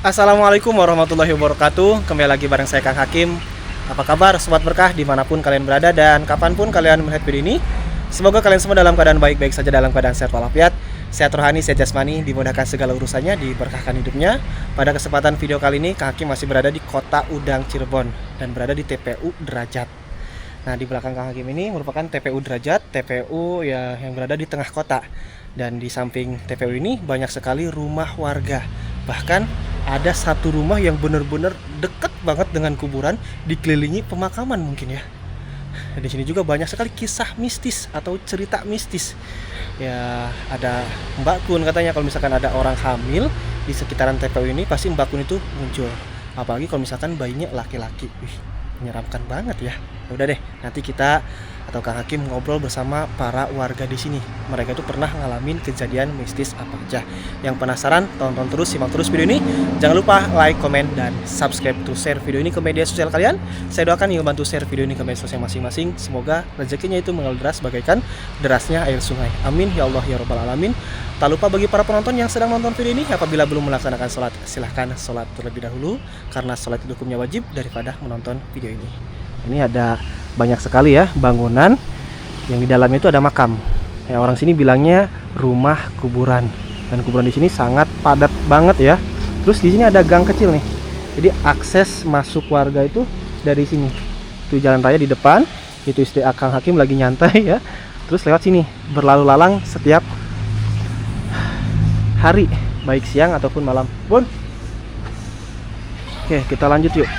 Assalamualaikum warahmatullahi wabarakatuh. Kembali lagi bareng saya Kang Hakim. Apa kabar Sobat Berkah dimanapun kalian berada dan kapanpun kalian melihat video ini. Semoga kalian semua dalam keadaan baik-baik saja, dalam keadaan sehat walafiat, sehat rohani, sehat jasmani, dimudahkan segala urusannya, diberkahkan hidupnya. Pada kesempatan video kali ini Kang Hakim masih berada di Kota Udang Cirebon dan berada di TPU Derajat. Nah, di belakang Kang Hakim ini merupakan TPU Derajat, TPU ya yang berada di tengah kota. Dan di samping TPU ini banyak sekali rumah warga. Bahkan ada satu rumah yang benar-benar deket banget dengan kuburan, dikelilingi pemakaman mungkin ya. Dan di sini juga banyak sekali kisah mistis atau cerita mistis. Ya, ada Mbak Kun katanya kalau misalkan ada orang hamil di sekitaran TPU ini pasti Mbak Kun itu muncul. Apalagi kalau misalkan bayinya laki-laki. Wih, menyeramkan banget ya. Udah deh, nanti kita atau Kang Hakim ngobrol bersama para warga di sini. Mereka itu pernah ngalamin kejadian mistis apa aja. Yang penasaran, tonton terus, simak terus video ini. Jangan lupa like, comment, dan subscribe to share video ini ke media sosial kalian. Saya doakan yang bantu share video ini ke media sosial masing-masing. Semoga rezekinya itu mengalir deras bagaikan derasnya air sungai. Amin ya Allah ya Rabbal alamin. Tak lupa bagi para penonton yang sedang nonton video ini, apabila belum melaksanakan sholat, silahkan sholat terlebih dahulu, karena sholat itu hukumnya wajib daripada menonton video ini. Ini ada banyak sekali ya bangunan yang di dalamnya itu ada makam. Ya, orang sini bilangnya rumah kuburan. Dan kuburan di sini sangat padat banget ya. Terus di sini ada gang kecil nih. Jadi akses masuk warga itu dari sini. Itu jalan raya di depan. Itu istri Kang Hakim lagi nyantai ya. Terus lewat sini berlalu lalang setiap hari, baik siang ataupun malam. Bun. Oke, kita lanjut yuk.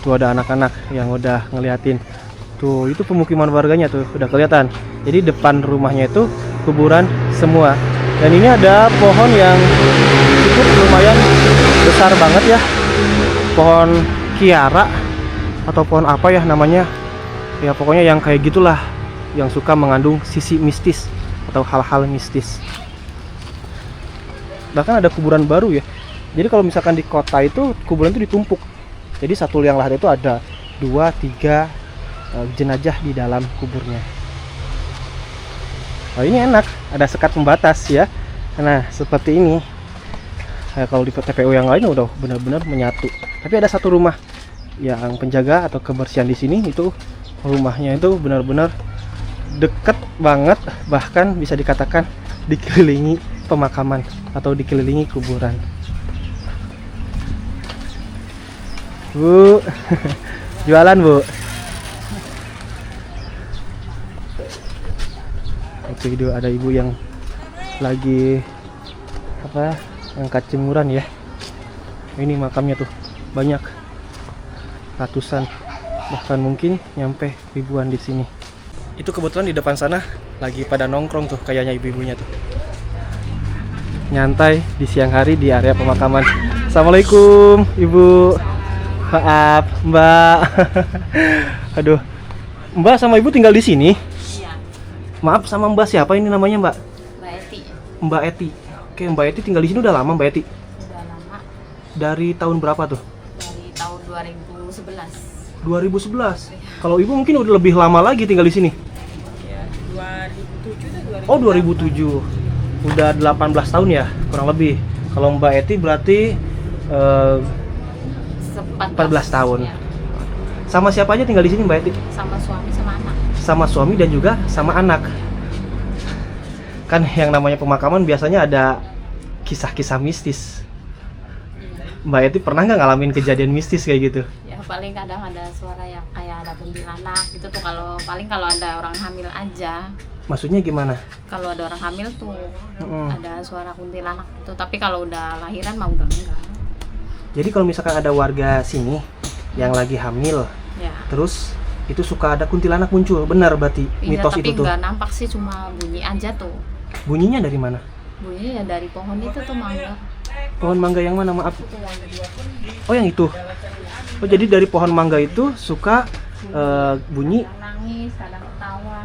Tuh ada anak-anak yang udah ngeliatin. Tuh, itu pemukiman warganya tuh, udah kelihatan. Jadi depan rumahnya itu kuburan semua. Dan ini ada pohon yang cukup lumayan besar banget ya. Pohon kiara atau pohon apa ya namanya. Ya pokoknya yang kayak gitulah, yang suka mengandung sisi mistis atau hal-hal mistis. Bahkan ada kuburan baru ya. Jadi kalau misalkan di kota itu kuburan itu ditumpuk. Jadi satu liang lahat itu ada 2-3 jenazah di dalam kuburnya. Oh, ini enak, ada sekat pembatas ya. Nah, seperti ini. Kalau di TPU yang lain udah benar-benar menyatu. Tapi ada satu rumah yang penjaga atau kebersihan di sini itu rumahnya itu benar-benar deket banget, bahkan bisa dikatakan dikelilingi pemakaman atau dikelilingi kuburan. Bu, jualan Bu. Oke, itu ada ibu yang lagi angkat jemuran ya. Ini makamnya tuh banyak, ratusan, bahkan mungkin nyampe ribuan di sini. Itu kebetulan di depan sana lagi pada nongkrong tuh kayaknya ibu-ibunya tuh. Nyantai di siang hari di area pemakaman. Assalamualaikum Ibu. Maaf Mbak. Aduh, Mbak sama Ibu tinggal di sini? Iya. Maaf, sama Mbak siapa ini namanya Mbak? Mbak Eti. Mbak Eti. Oke, Mbak Eti tinggal di sini udah lama Mbak Eti? Udah lama. Dari tahun berapa tuh? Dari tahun 2011. 2011. Kalau Ibu mungkin udah lebih lama lagi tinggal di sini? Ya, 2007 Oh, 2007. Udah 18 tahun ya, kurang lebih. Kalau Mbak Eti berarti 14 tahun. Ya. Sama siapa aja tinggal di sini Mbak Eti? Sama suami sama anak. Sama suami dan juga sama anak. Kan yang namanya pemakaman biasanya ada kisah-kisah mistis. Mbak Eti pernah nggak ngalamin kejadian mistis kayak gitu? Ya paling kadang ada suara yang kayak ada kuntilanak gitu tuh, kalau ada orang hamil aja. Maksudnya gimana? Kalau ada orang hamil tuh ada suara kuntilanak gitu, tapi kalau udah lahiran mah udah enggak. Jadi kalau misalkan ada warga sini yang lagi hamil, Ya. terus itu suka ada kuntilanak muncul, benar berarti Iya, mitos tapi itu tuh? nggak nampak sih, cuma bunyi aja tuh. Bunyinya dari mana? Bunyinya ya dari pohon itu tuh, mangga. Pohon mangga yang mana, maaf? Itu yang kedua pun Oh, yang itu. Oh, jadi dari pohon mangga itu suka bunyi. kadang nangis, kadang ketawa.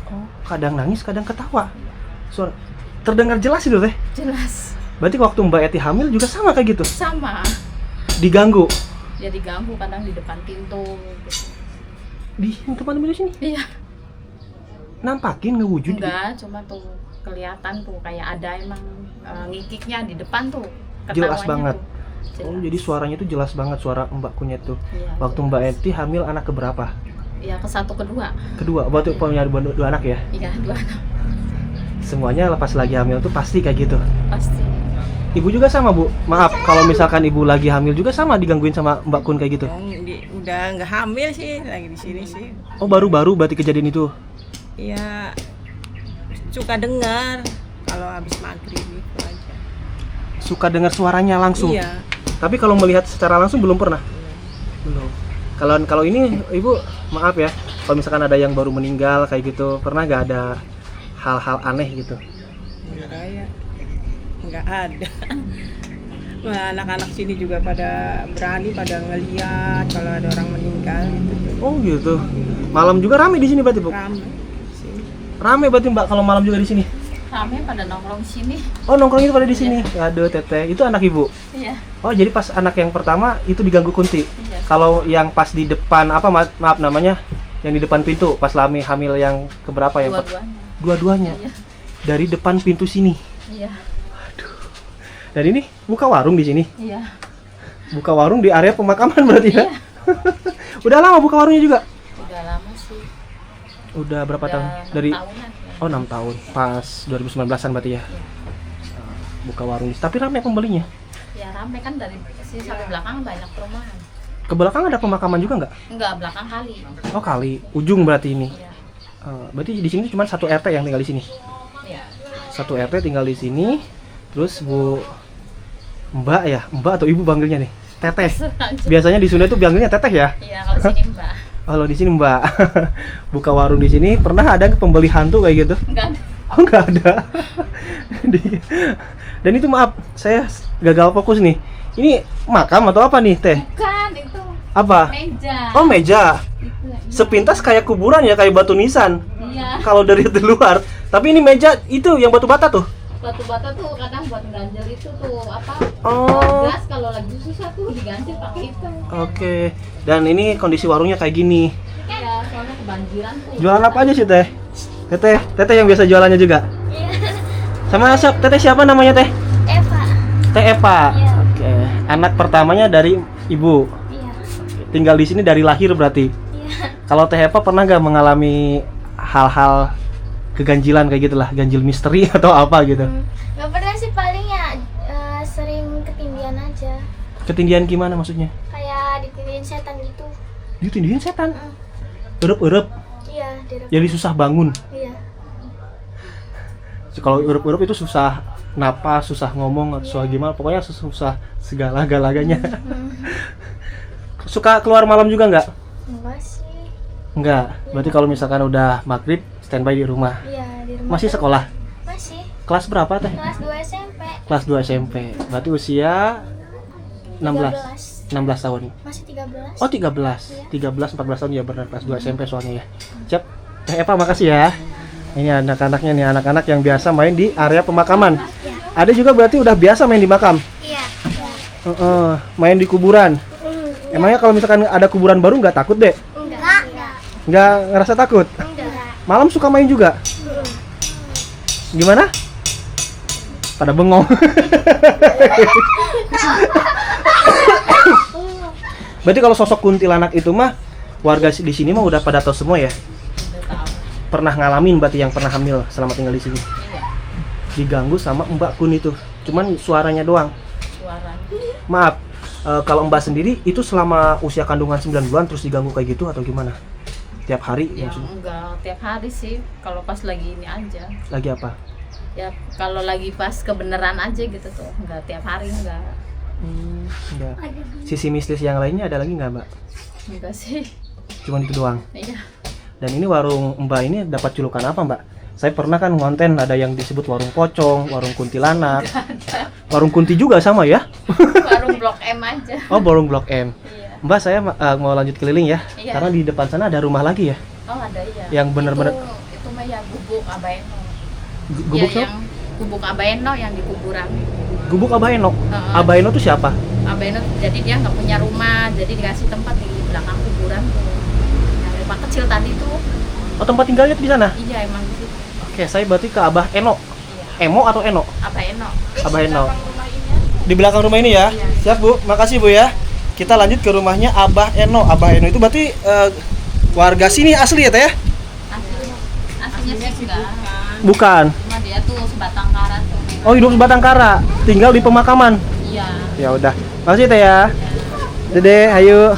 Oh, kadang nangis, kadang ketawa. Suara terdengar jelas itu teh. Jelas. Berarti waktu Mbak Eti hamil juga sama kayak gitu? Sama. Diganggu? Ya diganggu kadang di depan pintu gitu. Di tempat di sini? Iya. Nampakin ngewujud? Enggak, cuma tuh kelihatan tuh kayak ada emang ngikiknya di depan tuh. Jelas ketawanya banget. tuh. jelas. Oh, jadi suaranya tuh jelas banget suara Mbak Kunyit tuh. Iya, Waktu jelas. Mbak Eti hamil anak keberapa? Ya ke satu kedua. Kedua, waktu punya dua anak ya? Iya 2 anak Semuanya lepas lagi hamil tuh pasti kayak gitu. pasti. Ibu juga sama Bu? Maaf, kalau misalkan ibu lagi hamil juga sama digangguin sama Mbak Kun kayak gitu? Udah nggak hamil sih, lagi di sini sih. Oh, baru-baru berarti kejadian itu? Ya suka dengar kalau habis maghrib itu aja. Suka dengar suaranya langsung? Iya. Tapi kalau melihat secara langsung belum pernah? Belum. Kalau ini Ibu, maaf ya, kalau misalkan ada yang baru meninggal kayak gitu, pernah nggak ada hal-hal aneh gitu? Nggak ada. Nah, anak-anak sini juga pada berani pada ngeliat kalau ada orang meninggal gitu. Oh gitu. Malam juga rame di sini berarti Bu? Ramai sini. Rame berarti Mbak kalau malam juga di sini? Rame pada nongkrong sini. Oh, nongkrong itu pada di sini. Aduh, Teteh, itu anak Ibu. Iya. Oh, jadi pas anak yang pertama itu diganggu kunti. Iya. Kalau yang pas di depan apa maaf namanya? Yang di depan pintu pas Lami hamil yang keberapa ya, Pak? Dua-duanya. Dua-duanya. Iya. Dari depan pintu sini. Iya. Dan ini buka warung di sini. Iya. Buka warung di area pemakaman berarti ya? Iya. Udah lama buka warungnya juga? Udah lama sih. Udah berapa Udah tahun? 6 Dari tahunan. Ya. Oh, 6 tahun. Pas 2019-an berarti ya. Buka warung. Tapi ramai pembelinya. Ya rame kan dari sini sampai belakang banyak perumahan. Ke belakang ada pemakaman juga nggak? Enggak, belakang kali. Oh, kali. Ujung berarti ini. Iya. Berarti di sini cuma satu RT yang tinggal di sini. Iya. Satu RT tinggal di sini. Terus Bu Mbak ya, Mbak atau Ibu panggilnya nih? Teteh. Biasanya di Sunda itu panggilnya Teteh ya. Iya, kalau sini Mbak. Kalau di sini Mbak. Buka warung di sini pernah ada pembeli hantu kayak gitu? Enggak ada. Oh, nggak ada. Dan itu maaf, saya gagal fokus nih. Ini makam atau apa nih, Teh? Bukan, itu Apa? meja. Oh, meja. Itu, iya. Sepintas kayak kuburan ya, kayak batu nisan. Iya. Kalau dari luar. Tapi ini meja itu yang batu bata tuh. Batu bata tuh kadang buat ganjel itu tuh apa? Oh. Gas kalau lagi susah tuh diganjel pakai itu. Oke. Dan ini kondisi warungnya kayak gini. Ya, soalnya kebanjiran tuh. Jualan apa aja sih, Teh? Teteh yang biasa jualannya juga? Iya. Sama Teteh siapa namanya, Teh? Eva. Teh Eva. Iya. Oke. Anak pertamanya dari Ibu. Iya. Tinggal di sini dari lahir berarti. Iya. Kalau Teh Eva pernah nggak mengalami hal-hal keganjilan kayak gitulah, ganjil misteri atau apa gitu? Gak pernah sih, paling ya sering ketindihan aja. Ketindihan gimana maksudnya? Kayak ditindihin setan gitu. Ditindihin setan. Erup-erup. Iya, Jadi susah bangun. Iya. Kalau erup-erup itu susah napas, susah ngomong, atau susah gimana, pokoknya susah segala-galanya. Suka keluar malam juga nggak? Enggak sih. Nggak. Berarti kalau misalkan udah maghrib standby di rumah. Iya, di rumah. Masih sekolah? Masih. Kelas berapa, Teh? Kelas 2 SMP. Kelas 2 SMP. Berarti usia 16 13. tahun. Masih 13. Oh, 13. 13 14 tahun ya, benar, kelas 2 SMP soalnya ya. Siap. Teh Eva, makasih ya. Ini anak-anaknya nih, anak-anak yang biasa main di area pemakaman. Ada juga berarti udah biasa main di makam. Iya. Main di kuburan. Emangnya kalau misalkan ada kuburan baru nggak takut, Dek? Enggak. Nggak ngerasa takut? Enggak. Malam suka main juga? Gimana? Pada bengong. Berarti kalau sosok kuntilanak itu mah warga di sini mah udah pada tahu semua ya? Udah tahu. Pernah ngalamin berarti yang pernah hamil selama tinggal di sini? Iya. Diganggu sama Mbak Kun itu. Cuman suaranya doang. Suaranya. Maaf, kalau Mbak sendiri itu selama usia kandungan 9 bulan terus diganggu kayak gitu atau gimana? Tiap hari Ya maksudnya? enggak tiap hari sih, kalau pas lagi ini aja. Lagi apa? Ya kalau lagi pas kebenaran aja gitu tuh, enggak tiap hari enggak. Enggak. Sisi mistis yang lainnya ada lagi nggak, Mbak? Enggak sih. Cuman itu doang. Iya. Dan ini warung Mbak ini dapat julukan apa, Mbak? Saya pernah kan ngonten ada yang disebut warung pocong, warung kuntilanak, warung kunti juga sama ya? Warung Blok M aja. Oh, warung Blok M. Iya. Mbak, saya mau lanjut keliling ya, Iya. karena di depan sana ada rumah lagi ya, Oh ada iya. yang bener-bener Itu mah ya gubuk Abaeno. gubuk Ya, siapa? yang gubuk Abaeno yang di kuburan. Gubuk Abaeno. Heeh. Abaeno tuh siapa? Abaeno jadi dia nggak punya rumah, jadi dikasih tempat di belakang kuburan tuh. Yang rumah kecil tadi tuh. Oh, tempat tinggalnya di sana. Iya emang di situ. Oke, saya berarti ke Abah Eno. Iya. Emo atau Eno? Abaeno. Abah Eno. Di belakang rumah ini ya. Siap Bu, makasih Bu ya. Kita lanjut ke rumahnya Abah Eno. Abah Eno itu berarti warga sini asli ya Teh ya? Aslinya sih enggak. Bukan. Cuma dia tuh sebatang kara tuh. Oh, hidup sebatang kara, tinggal di pemakaman. Iya. Ya udah. Makasih Teh ya. Dede, ayo.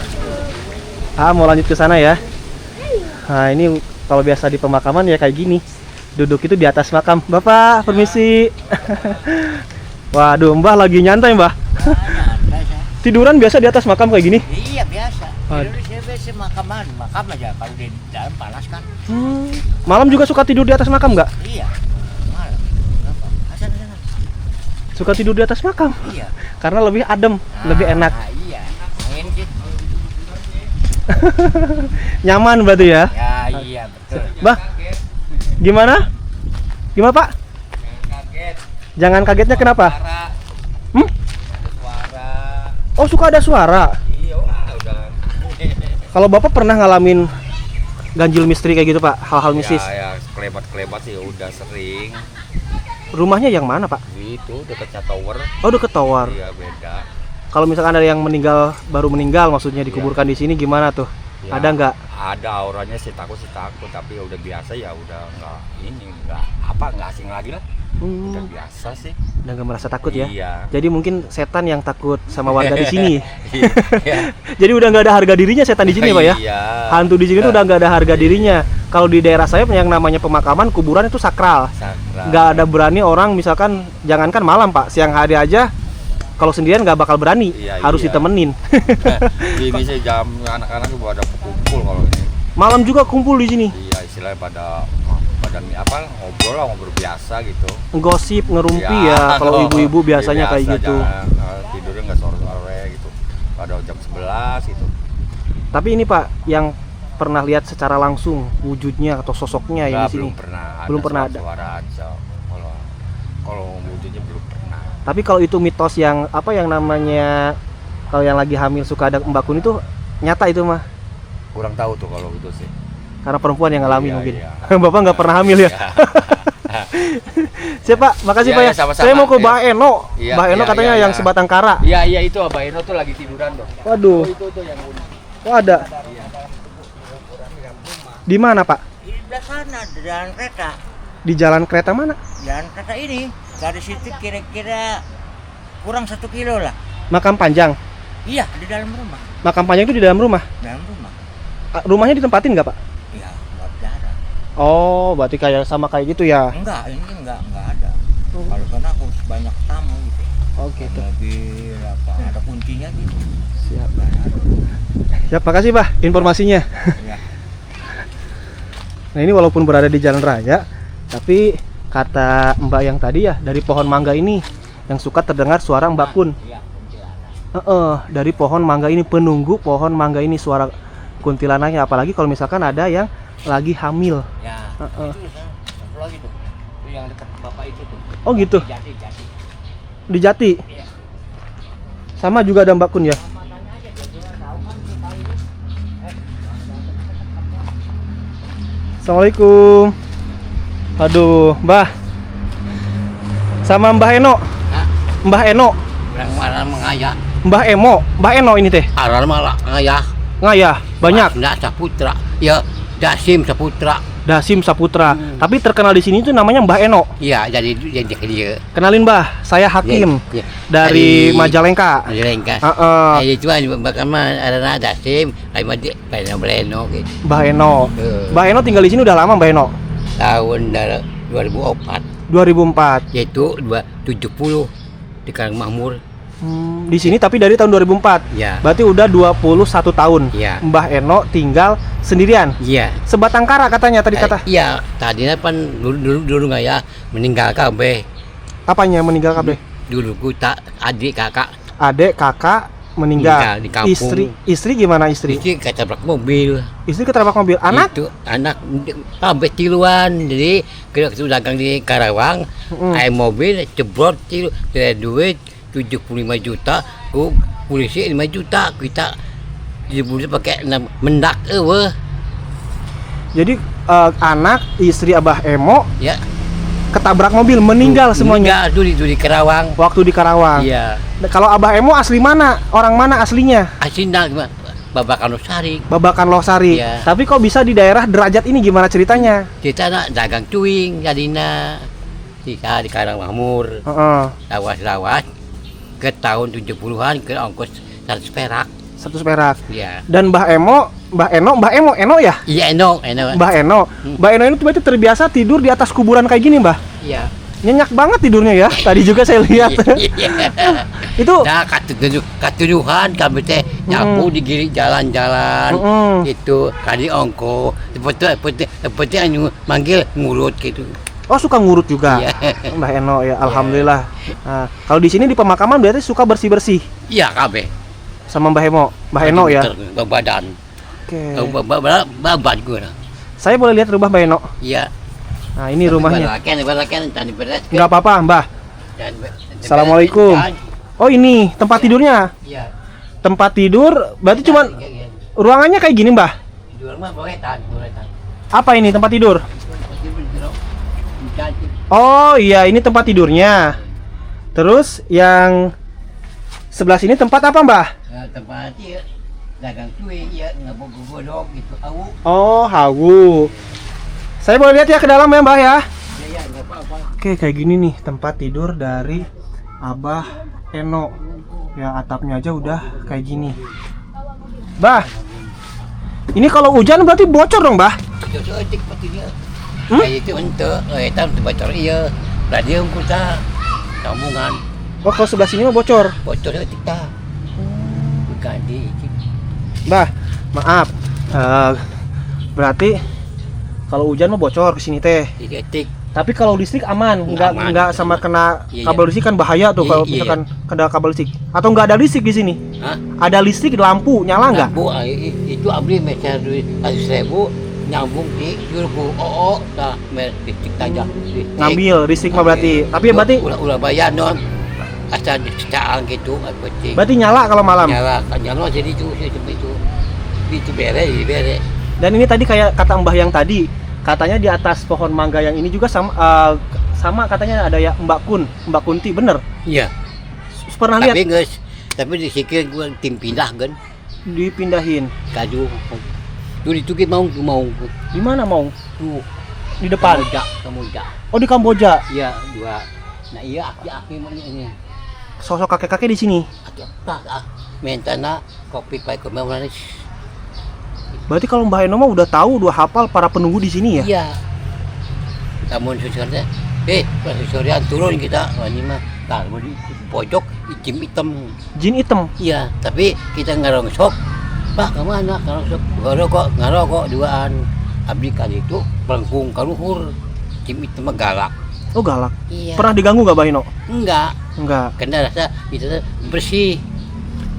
Mau lanjut ke sana ya. Nah, ini kalau biasa di pemakaman ya kayak gini. Duduk itu di atas makam. Bapak, permisi. Waduh, Mbah lagi nyantai, Mbah. Tiduran biasa di atas makam kayak gini? Iya biasa. Aduh. Indonesia biasa makam aja. Kalau di dalam panas kan. Malam juga suka tidur di atas makam nggak? Iya. Malam. Kenapa? Asal. Suka tidur di atas makam? Iya. Karena lebih adem, lebih enak. Iya. Angin gitu. Nyaman berarti ya? Ya iya betul. Bah, gimana? Gimana Pak? Kaget. Jangan kagetnya kenapa? Suara. Suara. Oh, suka ada suara. Iya udah. Kalau Bapak pernah ngalamin ganjil misteri kayak gitu Pak? Hal-hal mistis? Ya kelebat sih udah sering. Rumahnya yang mana Pak? Itu dekat tower. Oh, deket tower. Iya beda. Kalau misalkan ada yang meninggal, baru meninggal maksudnya dikuburkan di sini gimana tuh? Ya, Ada nggak? Ada auranya sih takut, tapi udah biasa ya udah nggak asing lagi lah. Udah biasa sih. Udah nggak merasa takut ya? Iya. Jadi mungkin setan yang takut sama warga di sini. Iya. Jadi udah nggak ada harga dirinya setan di sini Pak ya? Iya. Hantu di sini tuh udah nggak ada harga dirinya. Kalau di daerah saya yang namanya pemakaman, kuburan itu sakral. Sakral. Nggak ada berani orang misalkan, jangankan malam Pak, siang hari aja kalau sendirian nggak bakal berani, Iya, harus iya. ditemenin. Ini sih jam anak-anak juga ada kumpul kalau ini. Malam juga kumpul di sini, Iya istilahnya pada ngobrol biasa gitu. gosip, ngerumpi ya. Kalau ibu-ibu biasanya biasa, kayak gitu. Tidurnya nggak sore-sore gitu. Ada jam 11 gitu. Tapi ini Pak, yang pernah lihat secara langsung wujudnya atau sosoknya yang Nggak, di sini? belum pernah ada. suara aja. Kalau wujudnya belum pernah. Tapi kalau itu mitos yang apa yang namanya kalau yang lagi hamil suka ada mbakun itu nyata itu mah? Kurang tahu tuh kalau itu sih. Karena perempuan yang ngalamin Iya, mungkin. iya. Bapak nggak pernah hamil ya? Siap Pak, makasih Iya, Pak ya. iya, sama-sama. Saya mau ke Iya. Mbak Eno. Iya, Mbak Eno iya, katanya iya, yang iya. sebatang kara. Iya itu Abah Eno tuh lagi tiduran tuh. Waduh, Itu tuh yang unik. kok ada? Di mana Pak? Di sebelah sana di jalan kereta. Di jalan kereta mana? Jalan kereta ini dari situ kira-kira kurang 1 kilo lah. Makam Panjang. Iya di dalam rumah. Makam Panjang itu di dalam rumah. Dalam rumah. Rumahnya ditempatin nggak Pak? Iya nggak ada. Oh, berarti kayak sama kayak gitu ya? Enggak ini enggak ada. Kalau karena aku banyak tamu gitu. Oh gitu. Mobil apa ada kuncinya gitu. Siap. Siap, makasih Pak informasinya. Iya. Nah ini walaupun berada di jalan raya, tapi kata Mbak yang tadi ya dari pohon mangga ini yang suka terdengar suara Mbak Kun. Iya. Dari pohon mangga ini, penunggu pohon mangga ini suara kuntilanaknya. Apalagi kalau misalkan ada yang lagi hamil. Ya. Heeh. Itu satu lagi tuh. Itu yang dekat bapak itu tuh. Oh gitu. Jati. Di Jati. Iya. Sama juga ada Mbak Kun ya. Assalamualaikum. Aduh, Mbah. Sama Mbah Eno. Hah? Mbah Eno. Yang mana mengayah? Mbah Emo. Mbah Eno ini teh. Aral malah ngayah. Ngayah, banyak. Nggak Saputra. Ya, Dasim Saputra. Dasim Saputra. Tapi terkenal di sini tuh namanya Mbah Eno. Iya, jadi dia. Kenalin Mbah, saya Hakim Ya, dari Majalengka. Majalengka. Heeh. Itu bagaimana ada Dasim, kayak Beleno gitu. Mbah Eno. Eh. Mbah Eno tinggal di sini udah lama Mbah Eno. Tahun 2004, 2004. yaitu 270 di Karang Makmur. Di sini tapi dari tahun 2004. Ya. Berarti udah 21 tahun. Iya. Mbah Eno tinggal sendirian. Iya. Sebatang kara katanya tadi kata. Iya, tadinya kan dulu ngayah meninggal kabeh. Apanya meninggal kabeh? Dulu ku tak adik kakak Adek, kakak meninggal. Meninggal di kampung. Istri gimana istri? itu ketabrak mobil. Istri ketabrak mobil. Anak? Itu anak sampai tiluan. Jadi kita dagang di Karawang, ayam mobil jebrot tilu, ada duit 75 juta, ku polisi 5 juta, kita dibeli pakai mendak Jadi anak istri Abah Emo ya ketabrak mobil, meninggal semuanya. Enggak, itu di Karawang. Waktu di Karawang. Iya. Kalau Abah Emo asli mana? Orang mana aslinya? Asinda Babakan Losari. Babakan Losari. Iya. Tapi kok bisa di daerah Derajat ini, gimana ceritanya? Kita nak dagang cuing jadinya di Karangmahmur. Heeh. Lawas-lawas ke tahun 70-an ke ongkos 100 perak. 100 perak. Iya. Dan Mbah Eno ya? Iya, Eno. Mbah Eno. Mbah Eno ini tuh berarti terbiasa tidur di atas kuburan kayak gini, Mbah. Iya. Nyenyak banget tidurnya ya. Tadi juga saya lihat. Itu Nah, katuduhan kami teh nyapu di kiri jalan-jalan itu kali ongko seperti anu manggil ngurut gitu. oh suka ngurut juga. Iya. Mbah Eno ya, alhamdulillah. Nah, kalau di sini di pemakaman berarti suka bersih-bersih Iya, kabeh. sama Mbah Eno ya. Badan. Oke. Babat gua. Saya boleh lihat rumah Mbah Eno? Iya. Nah, ini rumahnya. Balakan tadi beres. Enggak apa-apa, Mbah. Assalamualaikum. Oh, ini tempat tidurnya. Iya. Tempat tidur berarti cuman ruangannya kayak gini, Mbah. Di rumah boletan. Apa ini tempat tidur? Oh iya, ini tempat tidurnya. Terus yang sebelah sini tempat apa, Mbah? Tempat dia dagang cuy ya nggak bodok gitu. Oh, hawu. Saya boleh lihat ya ke dalam ya, Mbah ya? Ya nggak apa-apa. Oke, kayak gini nih tempat tidur dari Abah Eno. Ya, atapnya aja udah kayak gini. Mbah, ini kalau hujan berarti bocor dong, Mbah? Cocok patinya. Kayak itu untuk tam bocor iya. Radio kita sambungan Oh, kalau sebelah sini mah bocor. bocor kita. Bukan di Mbah, maaf. Berarti kalau hujan mah bocor ke sini teh. detik. Tapi kalau listrik aman, Aman. nggak sama kena Iya, kabel listrik kan bahaya tuh Iya, kalau iya. misalkan kena kabel listrik. Atau nggak ada listrik di sini? Hah? Ada listrik, lampu nyala nggak? Bu, itu abri meter 100.000 nyambung di Jurbu. Dah listrik aja. Ngambil listrik mah berarti. Tapi berarti ulah bayar non. Asal dicaan gitu, penting. berarti nyala kalau malam. Nyala jadi itu bere. Dan ini tadi kayak kata Mbah yang tadi, katanya di atas pohon mangga yang ini juga sama katanya ada ya Mbak Kunti, bener? Iya. Pernah lihat? Tapi disikir gua tim pindah kan, Dipindahin. kaju. Tuh itu kita mau Di mana mau? tuh Di depan. Kamboja. Oh, di Kamboja. Iya, dua. Nah iya aki mau ini. Sosok kakek-kakek di sini. Aki apa? Mentana kopi pai ke mana? Berarti kalau Mbah Eno mah udah tahu, udah hafal para penunggu di sini ya? Iya. Namun susurnya, susurnya turun kita, ini mah, kalau di pojok hitam. Jin hitam. Iya, tapi kita ngerongsok. Pak kemana? Ngerokok duaan. Abdi kali itu pelengkung kaluhur. Hitam itu mah galak. Oh, galak. Iya. Pernah diganggu gak Mbah Eno? Enggak. Enggak. Karena rasa itu bersih.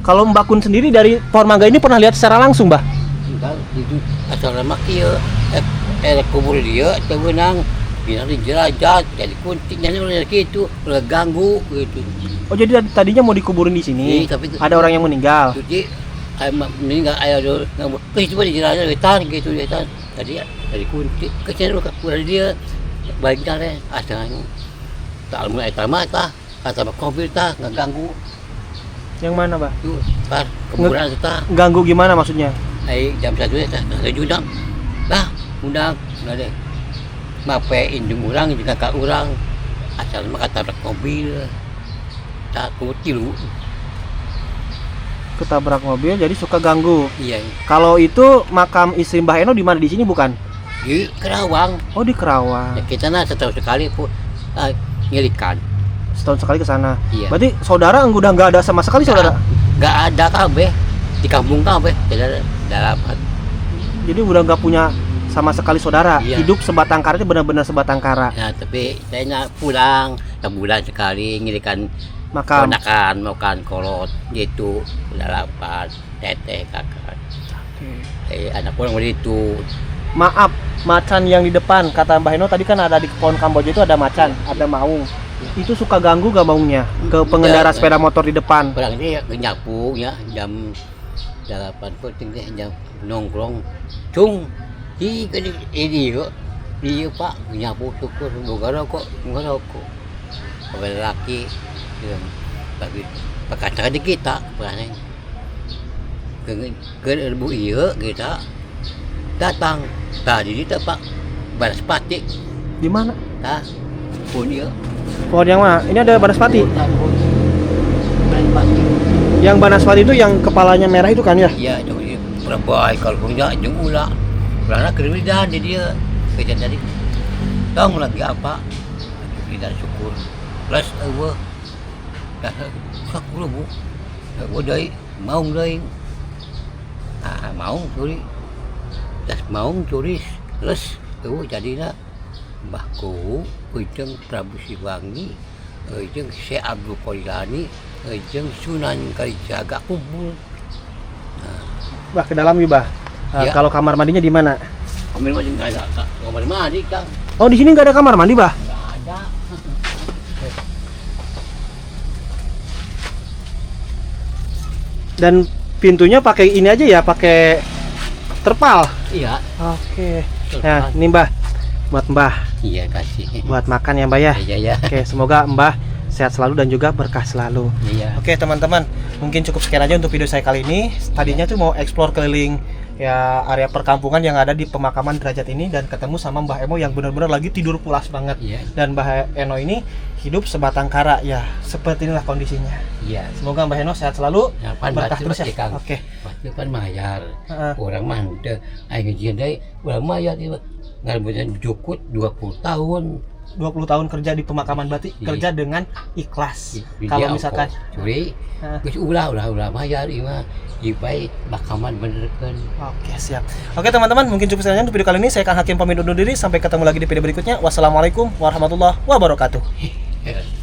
Kalau Mbak Kun sendiri dari pohon mangga ini pernah lihat secara langsung, Mbah? Enggak, itu asal lemak dia. Kubur dia, tebenang. Bilang dijerajat, jadi kuntiknya udah gitu, udah ganggu gitu. Oh, jadi tadinya mau dikuburin di sini. Iya, tapi ada orang yang meninggal. Jadi meninggal ayah dulu nggak coba dijerajat wetan gitu wetan. Tadi dari kuntik ke sana udah dia baiknya asalnya. Tak mulai tamat tah, kata mobil tah nggak ganggu. Yang mana, Mbah? Tuh, par kuburan tah. Ganggu gimana maksudnya? Jam 1 tah, ada judang. Lah, undang, udah deh. Mape indung orang juga kak orang asal mah kata mobil tak kutilu. Ketabrak mobil jadi suka ganggu. Iya, Kalau itu makam istri Mbah Eno di mana? Di sini bukan? di Kerawang. Oh, di Kerawang. Ya, kita setahun sekali pun ngilikan. Setahun sekali ke sana. Iya. Berarti saudara udah nggak ada sama sekali saudara. Nggak ada kabeh di kampung kabeh tidak dapat. Jadi udah nggak punya sama sekali saudara. Iya. Hidup sebatang kara itu benar-benar sebatang kara. Nah, tapi saya pulang sebulan sekali ngilikan Makam. ponakan makan kolot gitu dapat teteh kakak. Anak orang begitu. Maaf, macan yang di depan kata Mbah Eno tadi kan ada di pohon Kamboja itu ada macan, ada maung. Itu suka ganggu gak maungnya ke pengendara sepeda motor di depan? Orang ini nyapu ya jam 8 penting deh jam nongkrong cung ini kok Iya Pak, nyapu syukur, nggak rokok. Kalau laki, tapi pakatan di kita, berani. Ke ibu iya kita datang tadi kita Pak Banaspati, Di mana? tak pun iya. Pohon yang mana? Ini ada Banaspati. Banaspati. Yang Banaspati itu yang kepalanya merah itu kan ya? Iya, itu perbai kalau punya jeng ulah. Karena kerjaan dia kerja tadi. Tahu lagi apa? Kita syukur. Plus awal. Dah sakura bu. Wadai mau dai. Mau curi. Das mau curi. Plus tu jadilah Mbahku, ujung Prabu Siwangi, ujung Syekh Abdul Qailani, ujung Sunan Kalijaga kumpul. Bah, ke dalam yuk, Bah. Ya. Kalau kamar mandinya di mana? Kamar mandi nggak ada, kamar mandi Kang. Oh, di sini nggak ada kamar mandi, Bah. Nggak ada. Dan pintunya pakai ini aja ya, pakai terpal. Iya. Oke. Terpal. Nah, ini Mbah, buat Mbah, Iya kasih. buat makan ya Mbah ya. Iya ya. Oke, semoga Mbah sehat selalu dan juga berkah selalu. Iya. Oke teman-teman, mungkin cukup sekian aja untuk video saya kali ini. Tadinya tuh mau explore keliling ya area perkampungan yang ada di pemakaman Derajat ini dan ketemu sama Mbah Eno yang benar-benar lagi tidur pulas banget. Iya. Dan Mbah Eno ini hidup sebatang kara ya, seperti inilah kondisinya. Iya. Semoga Mbah Eno sehat selalu, Ya, pan berkah batu terus ya. pasti, Kang. Oke. Pasti kan mayar. Heeh. Orang mantep. Ayo gajian deh. Orang mayar itu. Ngarbutan cukut 20 tahun. 20 tahun kerja di pemakaman Batik, Iya. kerja dengan ikhlas. Dia Kalau misalkan curi, Heeh. geus ulah mayar ieu mah. Ieu bakaman benerkeun. Oke, siap. Oke teman-teman, mungkin cukup sekian untuk video kali ini. Saya Kang Hakim pamit undur diri. Sampai ketemu lagi di video berikutnya. Wassalamualaikum warahmatullahi wabarakatuh.